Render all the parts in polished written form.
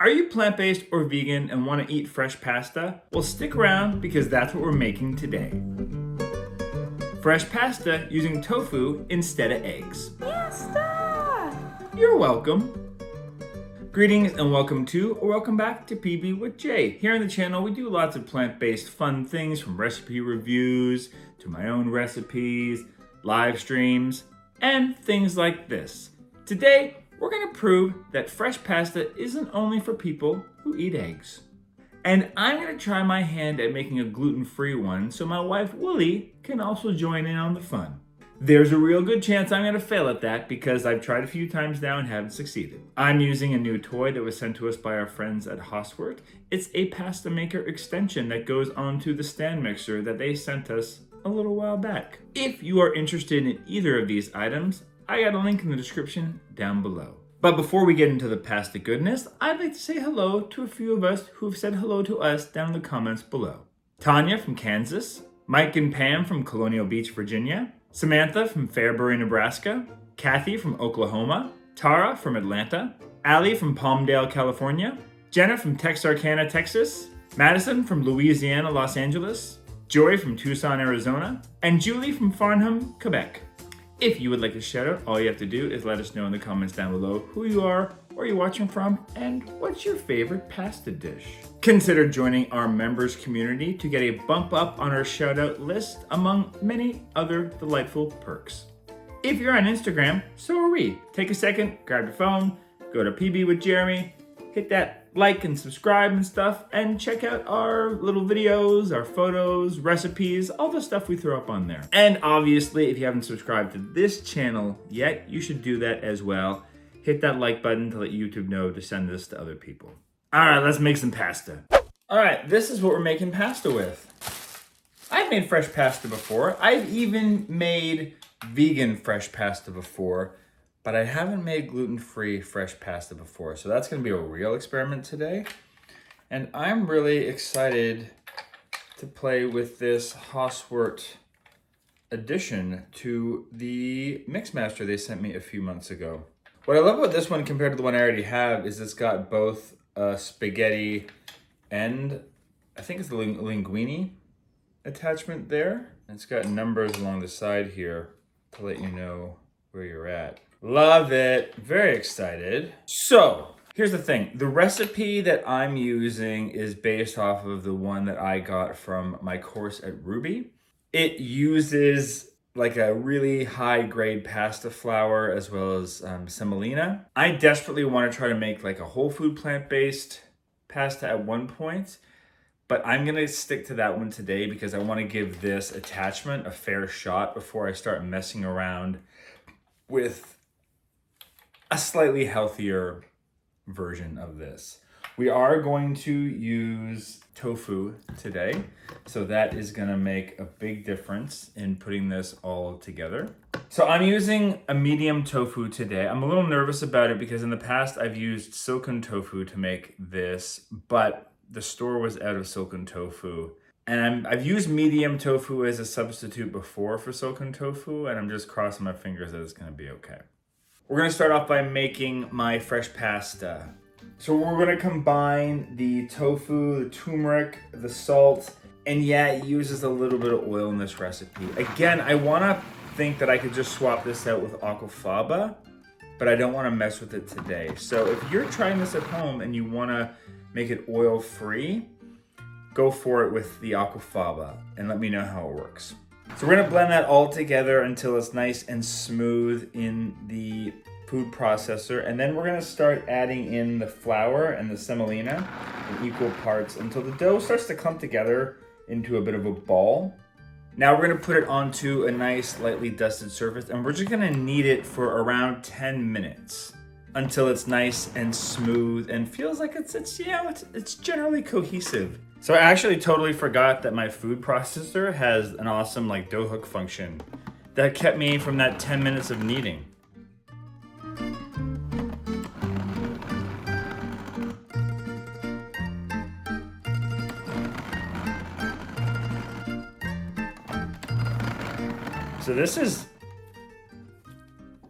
Are you plant-based or vegan and want to eat fresh pasta? Well, stick around because that's what we're making today. Fresh pasta using tofu instead of eggs. Pasta! You're welcome. Greetings and welcome to or welcome back to PB with Jay. Here on the channel, we do lots of plant-based fun things from recipe reviews to my own recipes, live streams, and things like this. Today, we're going to prove that fresh pasta isn't only for people who eat eggs. And I'm going to try my hand at making a gluten-free one so my wife Wooly can also join in on the fun. There's a real good chance I'm going to fail at that because I've tried a few times now and haven't succeeded. I'm using a new toy that was sent to us by our friends at Hauswirt. It's a pasta maker extension that goes onto the stand mixer that they sent us a little while back. If you are interested in either of these items, I got a link in the description down below. But before we get into the pasta goodness, I'd like to say hello to a few of us who have said hello to us down in the comments below. Tanya from Kansas, Mike and Pam from Colonial Beach, Virginia, Samantha from Fairbury, Nebraska, Kathy from Oklahoma, Tara from Atlanta, Allie from Palmdale, California, Jenna from Texarkana, Texas, Madison from Louisiana, Los Angeles, Joy from Tucson, Arizona, and Julie from Farnham, Quebec. If you would like a shout out, all you have to do is let us know in the comments down below who you are, where you're watching from, and what's your favorite pasta dish. Consider joining our members community to get a bump up on our shout out list among many other delightful perks. If you're on Instagram, so are we. Take a second, grab your phone, go to PB with Jeremy, hit that like and subscribe and stuff, and check out our little videos, our photos, recipes, all the stuff we throw up on there. And obviously, if you haven't subscribed to this channel yet, you should do that as well. Hit that like button to let YouTube know to send this to other people. All right, let's make some pasta. All right, this is what we're making pasta with. I've made fresh pasta before. I've even made vegan fresh pasta before, but I haven't made gluten-free fresh pasta before. So that's gonna be a real experiment today. And I'm really excited to play with this Hauswirt addition to the Mixmaster they sent me a few months ago. What I love about this one compared to the one I already have is it's got both spaghetti and I think it's the linguine attachment there. It's got numbers along the side here to let you know where you're at. Love it. Very excited. So here's the thing. The recipe that I'm using is based off of the one that I got from my course at Ruby. It uses like a really high grade pasta flour as well as semolina. I desperately want to try to make like a whole food plant-based pasta at one point, but I'm going to stick to that one today because I want to give this attachment a fair shot before I start messing around with a slightly healthier version of this. We are going to use tofu today, so that is gonna make a big difference in putting this all together. So I'm using a medium tofu today. I'm a little nervous about it because in the past I've used silken tofu to make this, but the store was out of silken tofu. And I've used medium tofu as a substitute before for silken tofu, and I'm just crossing my fingers that it's gonna be okay. We're gonna start off by making my fresh pasta. So we're gonna combine the tofu, the turmeric, the salt, and yeah, it uses a little bit of oil in this recipe. Again, I wanna think that I could just swap this out with aquafaba, but I don't wanna mess with it today. So if you're trying this at home and you wanna make it oil-free, go for it with the aquafaba and let me know how it works. So we're gonna blend that all together until it's nice and smooth in the food processor. And then we're gonna start adding in the flour and the semolina in equal parts until the dough starts to clump together into a bit of a ball. Now we're gonna put it onto a nice lightly dusted surface and we're just gonna knead it for around 10 minutes until it's nice and smooth and feels like it's generally cohesive. So I actually totally forgot that my food processor has an awesome like dough hook function that kept me from that 10 minutes of kneading. So this is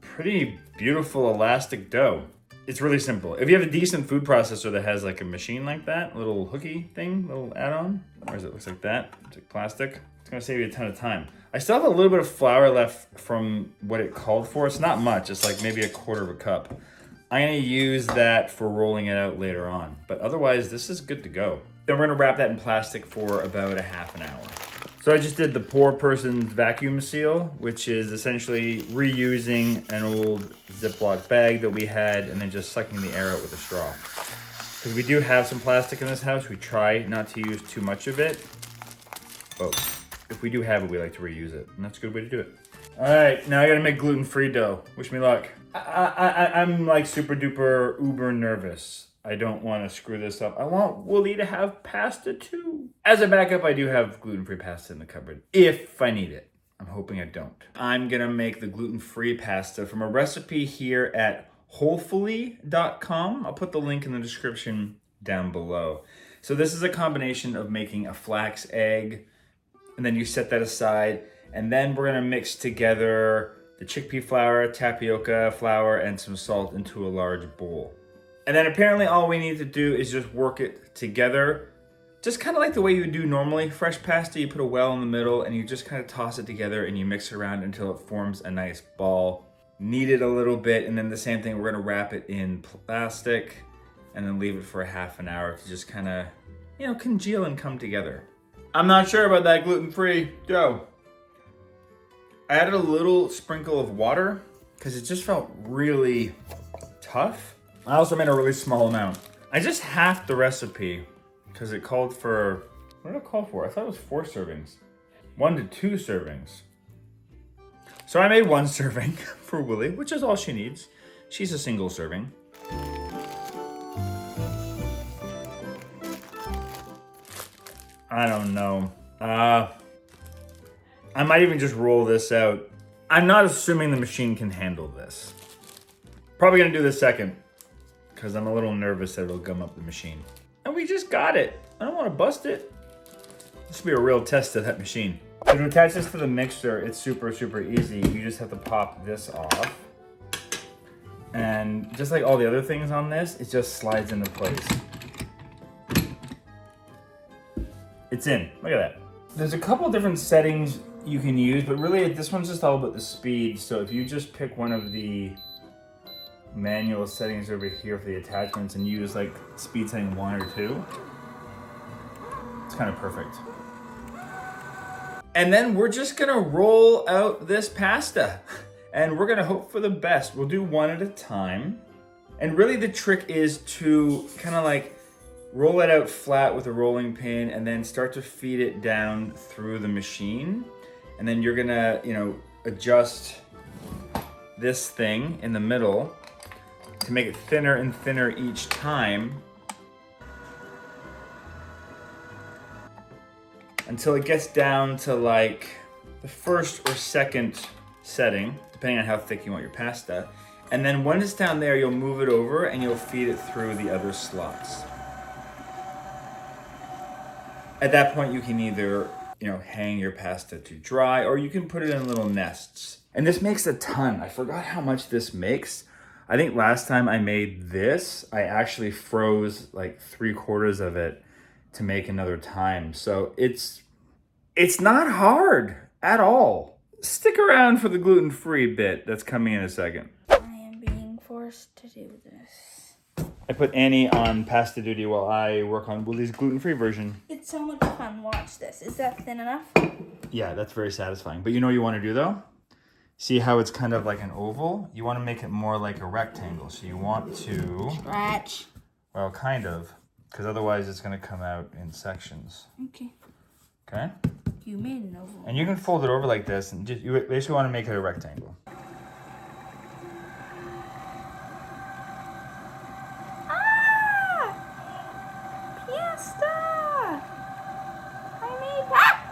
pretty beautiful elastic dough. It's really simple. If you have a decent food processor that has like a machine like that, a little hooky thing, little add-on, or it looks like that, it's like plastic, it's gonna save you a ton of time. I still have a little bit of flour left from what it called for. It's not much, it's like maybe a quarter of a cup. I'm gonna use that for rolling it out later on, but otherwise this is good to go. Then we're gonna wrap that in plastic for about a half an hour. So I just did the poor person's vacuum seal, which is essentially reusing an old Ziploc bag that we had and then just sucking the air out with a straw. Because we do have some plastic in this house, we try not to use too much of it, but if we do have it, we like to reuse it, and that's a good way to do it. All right, now I gotta make gluten-free dough. Wish me luck. I'm like super duper uber nervous. I don't want to screw this up. I want Wooly to have pasta too. As a backup, I do have gluten-free pasta in the cupboard if I need it. I'm hoping I don't. I'm gonna make the gluten-free pasta from a recipe here at wholesome.com. I'll put the link in the description down below. So this is a combination of making a flax egg, and then you set that aside, and then we're gonna mix together the chickpea flour, tapioca flour, and some salt into a large bowl. And then apparently all we need to do is just work it together, just kind of like the way you would do normally. Fresh pasta, you put a well in the middle and you just kind of toss it together and you mix it around until it forms a nice ball. Knead it a little bit, and then the same thing, we're gonna wrap it in plastic and then leave it for a half an hour to just kind of, you know, congeal and come together. I'm not sure about that gluten-free dough. I added a little sprinkle of water because it just felt really tough. I also made a really small amount. I just halved the recipe because it called for, what did it call for? I thought it was 4 servings. 1 to 2 servings. So I made 1 serving for Willie, which is all she needs. She's a single serving. I don't know. I might even just roll this out. I'm not assuming the machine can handle this. Probably gonna do this second, because I'm a little nervous that it'll gum up the machine. And we just got it. I don't want to bust it. This will be a real test of that machine. So to attach this to the mixer, it's super, super easy. You just have to pop this off. And just like all the other things on this, it just slides into place. It's in, look at that. There's a couple different settings you can use, but really this one's just all about the speed. So if you just pick one of the manual settings over here for the attachments and use like speed setting 1 or 2, it's kind of perfect. And then we're just gonna roll out this pasta and we're gonna hope for the best. We'll do one at a time. And really the trick is to kind of like roll it out flat with a rolling pin and then start to feed it down through the machine. And then you're gonna, you know, adjust this thing in the middle to make it thinner and thinner each time until it gets down to like the first or second setting, depending on how thick you want your pasta. And then when it's down there, you'll move it over and you'll feed it through the other slots. At that point, you can either, you know, hang your pasta to dry or you can put it in little nests. And this makes a ton. I forgot how much this makes. I think last time I made this, I actually froze like 3/4 of it to make another time. So it's not hard at all. Stick around for the gluten-free bit that's coming in a second. I am being forced to do this. I put Annie on pasta duty while I work on Willie's gluten-free version. It's so much fun. Watch this. Is that thin enough? Yeah, that's very satisfying. But you know what you want to do though? See how it's kind of like an oval? You want to make it more like a rectangle. So you want to... Scratch. Well, kind of. Because otherwise it's going to come out in sections. Okay. Okay? You made an oval. And you can fold it over like this. And just, you basically want to make it a rectangle. Ah! Fiesta! I made... Ah!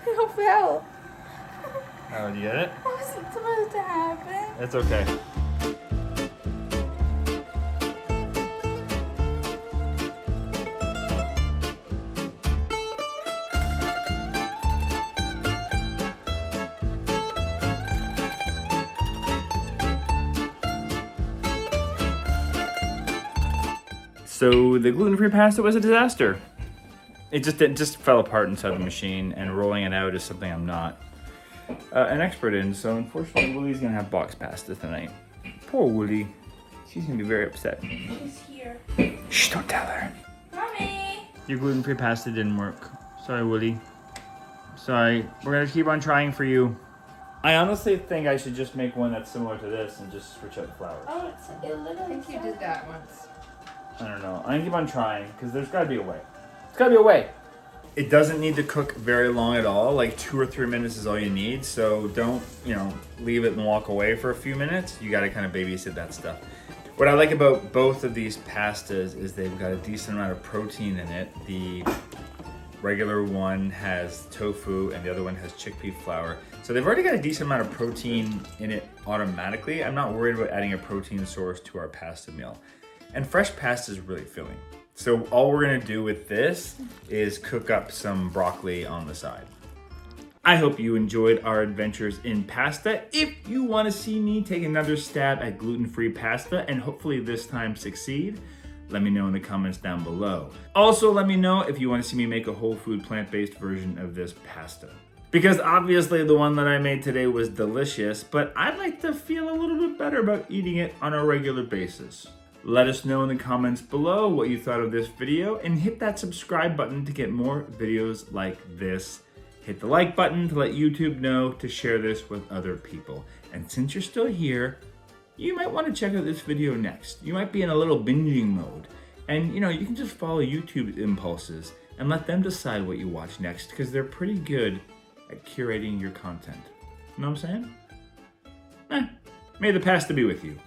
It fell. Oh, do you get it? That wasn't supposed to happen. It's okay. So the gluten-free pasta was a disaster. It just fell apart inside the machine, and rolling it out is something I'm not an expert in. So unfortunately, Woolie's gonna have box pasta tonight. Poor Woolie. She's gonna be very upset. She's here. Shh, don't tell her. Mommy! Your gluten-free pasta didn't work. Sorry, Woolie. Sorry. We're gonna keep on trying for you. I honestly think I should just make one that's similar to this and just switch out the flour. Oh, it literally I think you did that once. I don't know. I'm gonna keep on trying because there's gotta be a way. There's gotta be a way. It doesn't need to cook very long at all. Like 2 or 3 minutes is all you need. So don't, leave it and walk away for a few minutes. You gotta kind of babysit that stuff. What I like about both of these pastas is they've got a decent amount of protein in it. The regular one has tofu and the other one has chickpea flour. So they've already got a decent amount of protein in it automatically. I'm not worried about adding a protein source to our pasta meal. And fresh pasta is really filling. So all we're gonna do with this is cook up some broccoli on the side. I hope you enjoyed our adventures in pasta. If you wanna see me take another stab at gluten-free pasta and hopefully this time succeed, let me know in the comments down below. Also, let me know if you wanna see me make a whole food plant-based version of this pasta. Because obviously the one that I made today was delicious, but I'd like to feel a little bit better about eating it on a regular basis. Let us know in the comments below what you thought of this video and hit that subscribe button to get more videos like this. Hit the like button to let YouTube know to share this with other people. And since you're still here, you might want to check out this video next. You might be in a little binging mode. And you can just follow YouTube's impulses and let them decide what you watch next because they're pretty good at curating your content. You know what I'm saying? May the pasta be with you.